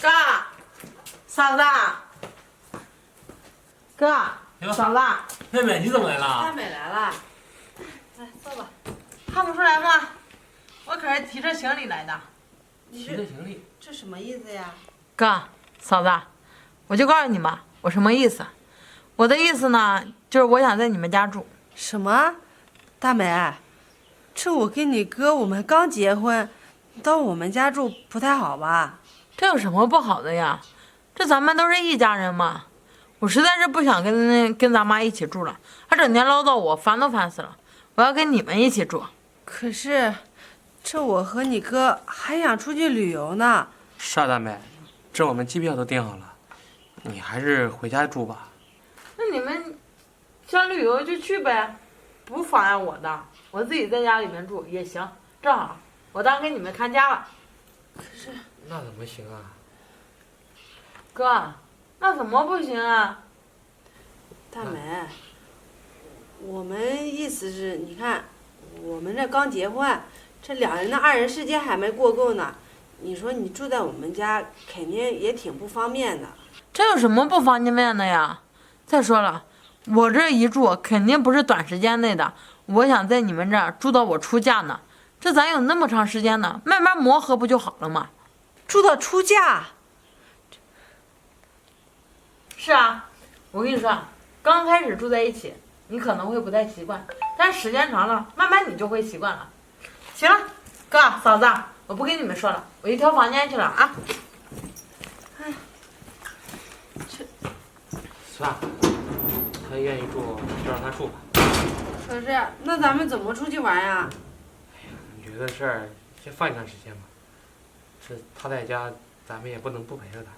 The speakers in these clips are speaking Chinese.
哥，嫂子，哥，嫂子，妹妹，你怎么来了？大美来了，来坐吧。看不出来吗？我可是提着行李来的。提着行李。这什么意思呀？哥，嫂子，我就告诉你们，我什么意思。我的意思呢，就是我想在你们家住。什么？大美，这我跟你哥我们刚结婚，到我们家住不太好吧？这有什么不好的呀？这咱们都是一家人嘛。我实在是不想跟咱妈一起住了，她整天唠叨我，烦都烦死了。我要跟你们一起住。可是，这我和你哥还想出去旅游呢。是啊，大妹，这我们机票都订好了，你还是回家住吧。那你们想旅游就去呗，不妨碍我的。我自己在家里面住也行，正好我当给你们看家了。可是，那怎么行啊？哥，那怎么不行啊？大美，我们意思是，你看，我们这刚结婚，这两人的二人世界还没过够呢。你说你住在我们家，肯定也挺不方便的。这有什么不方便的呀？再说了，我这一住肯定不是短时间内的，我想在你们这儿住到我出嫁呢。这咱有那么长时间呢，慢慢磨合不就好了吗？住到出嫁？是啊，我跟你说，刚开始住在一起，你可能会不太习惯，但时间长了，慢慢你就会习惯了。行了，哥嫂子，我不跟你们说了，我去挑房间去了啊。算了，他愿意住就让他住吧。可是，那咱们怎么出去玩呀？女的事儿先放一段时间吧。这他在家，咱们也不能不陪着他。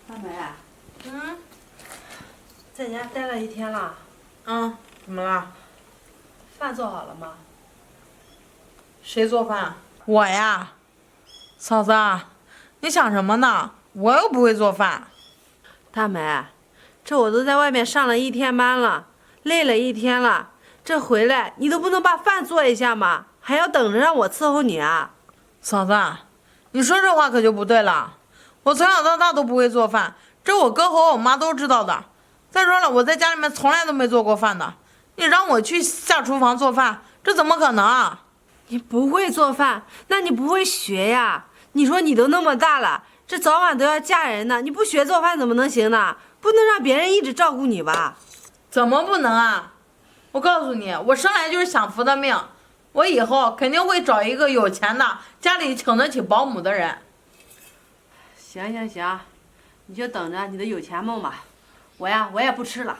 大美，嗯在家待了一天了，怎么了？饭做好了吗？谁做饭？我呀。嫂子，你想什么呢？我又不会做饭。大美，这我都在外面上了一天班了，累了一天了，这回来你都不能把饭做一下吗？还要等着让我伺候你啊？嫂子，你说这话可就不对了。我从小到大都不会做饭，这我哥和我妈都知道的。再说了，我在家里面从来都没做过饭的。你让我去下厨房做饭，这怎么可能啊？你不会做饭，那你不会学呀？你说你都那么大了，这早晚都要嫁人呢，你不学做饭怎么能行呢？不能让别人一直照顾你吧？怎么不能啊？我告诉你，我生来就是享福的命，我以后肯定会找一个有钱的，家里请得起保姆的人。行行行，你就等着你的有钱梦吧。我呀，我也不吃了。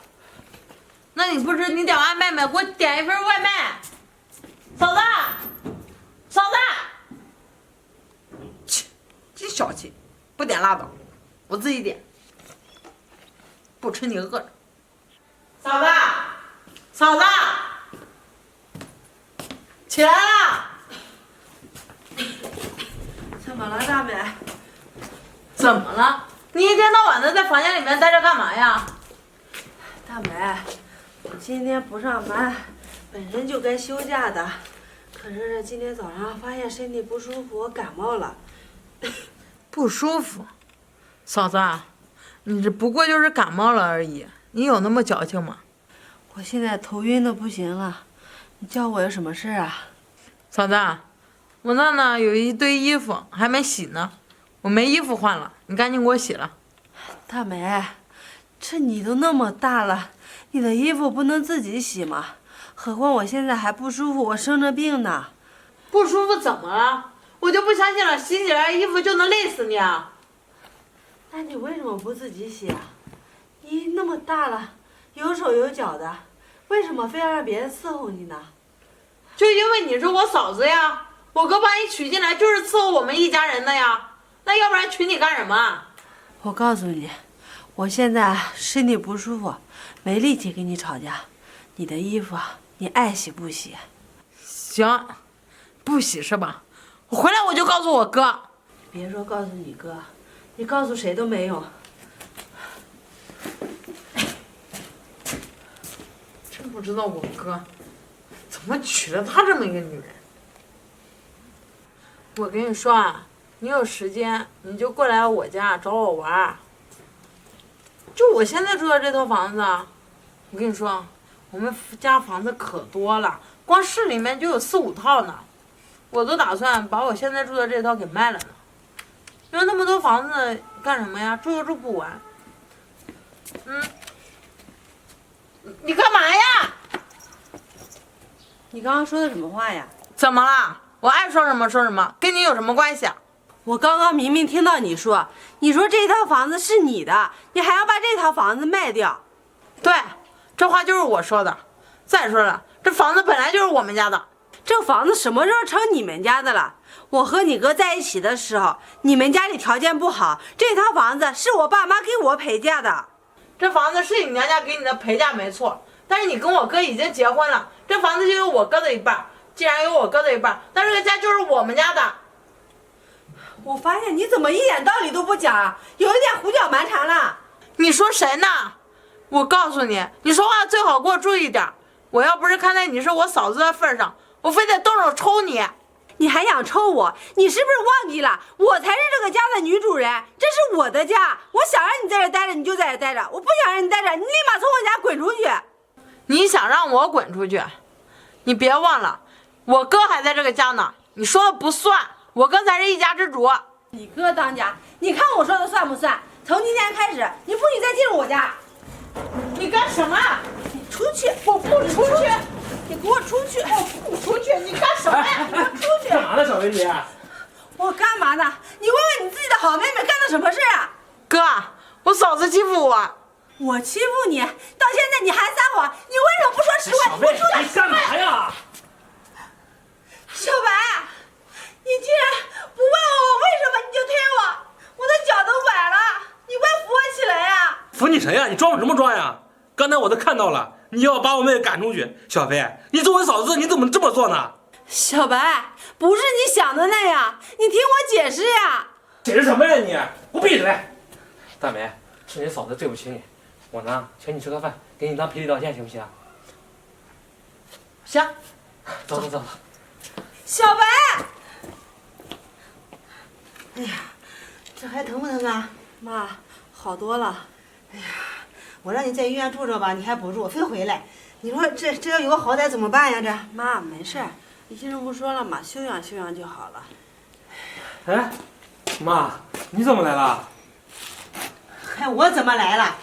那你不吃，你点外卖呗，给我点一份外卖。嫂子，嫂子，切，真小气，不点拉倒，我自己点，不吃你饿着。嫂子，嫂子，起来了。怎么了，大美？怎么了？你一天到晚的在房间里面待着干嘛呀？大美，我今天不上班，本身就该休假的，可是今天早上发现身体不舒服，我感冒了。不舒服，嫂子，你这不过就是感冒了而已，你有那么矫情吗？我现在头晕的不行了，你叫我有什么事啊？嫂子，我那呢有一堆衣服还没洗呢，我没衣服换了，你赶紧给我洗了。大美，这你都那么大了，你的衣服不能自己洗吗？何况我现在还不舒服，我生着病呢。不舒服怎么了？我就不相信了，洗起来衣服就能累死你啊？那你为什么不自己洗啊？你那么大了，有手有脚的，为什么非要让别人伺候你呢？就因为你是我嫂子呀，我哥把你娶进来就是伺候我们一家人的呀，那要不然娶你干什么？我告诉你，我现在身体不舒服，没力气跟你吵架。你的衣服你爱洗不洗？行，不洗是吧？我回来我就告诉我哥。别说告诉你哥，你告诉谁都没用。真不知道我哥怎么娶了她这么一个女人？我跟你说啊，你有时间你就过来我家找我玩儿。就我现在住的这套房子，我跟你说，我们家房子可多了，光市里面就有4、5套呢。我都打算把我现在住的这套给卖了呢。因为那么多房子干什么呀？住又住不完。你干嘛呀？你刚刚说的什么话呀？怎么了？我爱说什么说什么，跟你有什么关系啊？我刚刚明明听到你说这套房子是你的，你还要把这套房子卖掉。对，这话就是我说的。再说了，这房子本来就是我们家的。这房子什么时候成你们家的了？我和你哥在一起的时候，你们家里条件不好，这套房子是我爸妈给我陪嫁的。这房子是你娘家给你的陪嫁没错，但是你跟我哥已经结婚了，这房子就有我哥的一半。既然有我哥的一半，那这个家就是我们家的。我发现你怎么一点道理都不讲啊，有一点胡搅蛮缠了。你说谁呢？我告诉你，你说话最好给我注意点。我要不是看在你是我嫂子的份上，我非得动手抽你。你还想抽我？你是不是忘记了，我才是这个家的女主人，这是我的家，我想让你在这待着你就在这待着，我不想让你待着，你立马从我家滚出去。你想让我滚出去？你别忘了，我哥还在这个家呢，你说的不算，我哥才是一家之主。你哥当家，你看我说的算不算？从今天开始，你不许再进入我家。你干什么？你出去！我不出去！你给我出去！我不出去！你干什么呀？你给我出去！干嘛呢，小薇你？我干嘛呢？你问问你自己的好妹妹干了什么事啊？哥，我嫂子欺负我。我欺负你，到现在你还撒谎，你为什么不说实话？小薇，你说你干嘛呀？小白，你竟然不问我为什么你就推我的脚都崴了，你快扶我起来呀！扶你谁呀？你装什么装呀？刚才我都看到了，你要把我妹赶出去。小飞，你作为嫂子，你怎么这么做呢？小白，不是你想的那样，你听我解释呀！解释什么呀你？给我闭嘴！大梅，是你嫂子对不起你，我呢请你吃个饭，给你当赔礼道歉，行不行？行，走走走。小白，哎呀，这还疼不疼啊？妈，好多了。我让你在医院住着吧，你还不住，非回来。你说这要有个好歹怎么办呀？这妈，没事儿，医生不说了吗？休养休养就好了。哎，妈，你怎么来了？还我怎么来了？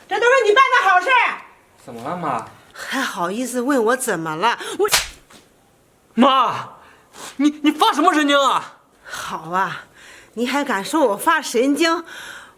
这都是你办的好事儿。怎么了，妈？还好意思问我怎么了？我妈，你发什么神经啊？好啊，你还敢说我发神经？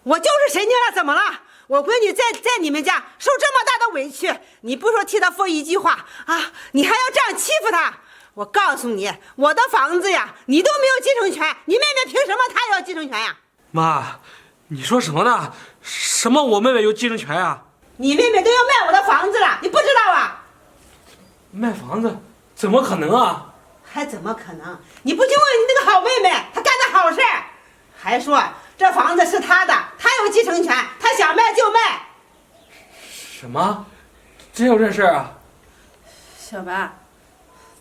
我就是神经了，怎么了？我闺女在你们家受这么大的委屈，你不说替她说一句话啊，你还要这样欺负她？我告诉你，我的房子呀，你都没有继承权，你妹妹凭什么她也要继承权呀？妈，你说什么呢？什么我妹妹有继承权呀？你妹妹都要卖我的房子了，你不知道啊？卖房子？怎么可能啊？还怎么可能？你不就问你那个好妹妹，她干的好事儿，还说这房子是她的，她有继承权，她想卖就卖。什么？真有这事儿啊？小白，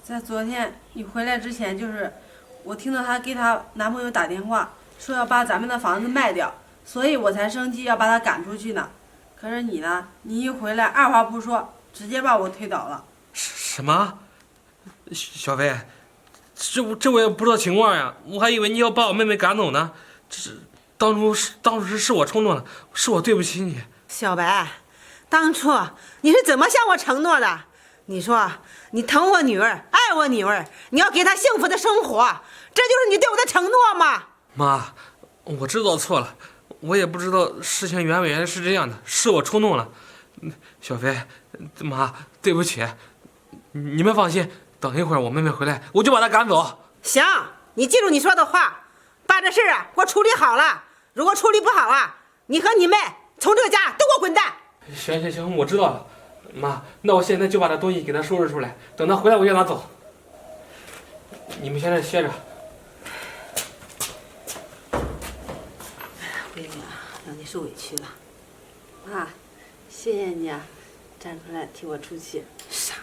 在昨天你回来之前，就是我听到她给她男朋友打电话，说要把咱们的房子卖掉，所以我才生气要把她赶出去呢。可是你呢？你一回来二话不说，直接把我推倒了。什么？小飞，这我也不知道情况呀，我还以为你要把我妹妹赶走呢。当初是我冲动了，是我对不起你。小白，当初你是怎么向我承诺的？你说你疼我女儿，爱我女儿，你要给她幸福的生活，这就是你对我的承诺吗？妈，我知道错了，我也不知道事情原来是这样的，是我冲动了。小飞，妈，对不起，你们放心，等一会儿我妹妹回来，我就把她赶走。行，你记住你说的话，把这事儿啊给我处理好了。如果处理不好啊，你和你妹从这个家都给我滚蛋。行，我知道了。妈，那我现在就把这东西给她收拾出来，等她回来我就让她走。你们先在这歇着。闺女啊，让你受委屈了。妈，谢谢你啊，站出来替我出气。啥